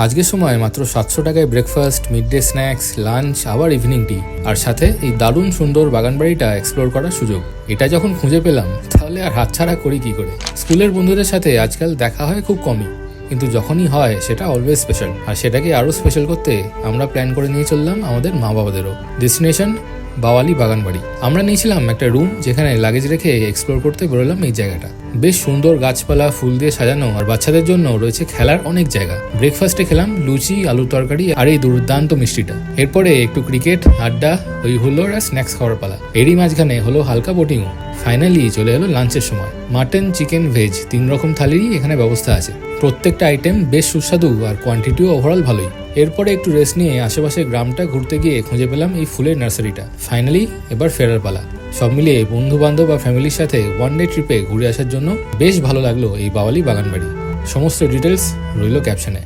আজকের সময় মাত্র 700 টাকায় breakfast, mid day snacks, lunch, আবার ইভিনিং টি, আর সাথে এই দারুণ সুন্দর বাগানবাড়িটা এক্সপ্লোর করার সুযোগ। এটা যখন খুঁজে পেলাম তাহলে আর হাতছাড়া করি কি করে। স্কুলের বন্ধুদের সাথে আজকাল দেখা হয় খুব কমই, কিন্তু যখনই হয় সেটা অলওয়েজ স্পেশাল। আর সেটাকে আরও স্পেশাল করতে আমরা প্ল্যান করে নিয়ে চললাম আমাদের মা বাবাদেরও। ডেস্টিনেশন বাওয়ালি বাগানবাড়ি। আমরা নিয়েছিলাম একটা রুম, যেখানে লাগেজ রেখে এক্সপ্লোর করতে বেরোলাম। এই জায়গাটা বেশ সুন্দর, গাছপালা, ফুল দিয়ে সাজানো, আর বাচ্চাদের জন্য রয়েছে খেলার অনেক জায়গা। ব্রেকফাস্টে খেলাম লুচি, আলুর তরকারি আর এই দুর্দান্ত মিষ্টিটা। এরপরে একটু ক্রিকেট, আড্ডা, ওই হলো আর স্ন্যাক্স খাওয়ার পালা। এরই মাঝখানে হলো হালকা বোটিংও। ফাইনালি চলে এলো লাঞ্চের সময়। মাটন, চিকেন, ভেজ 3 রকম থালিরই এখানে ব্যবস্থা আছে। প্রত্যেকটা আইটেম বেশ সুস্বাদু আর কোয়ান্টিটিও ওভারঅল ভালোই। এরপরে একটু রেস্ট নিয়ে আশেপাশে গ্রামটা ঘুরতে গিয়ে খুঁজে পেলাম এই ফুলের নার্সারিটা। ফাইনালি এবার ফেরার পালা। সব মিলিয়ে বন্ধু বান্ধব বা ফ্যামিলির সাথে ওয়ান ডে ট্রিপে ঘুরে আসার জন্য বেশ ভালো লাগলো এই বাওয়ালি বাগানবাড়ি। সমস্ত ডিটেলস রইল ক্যাপশনে।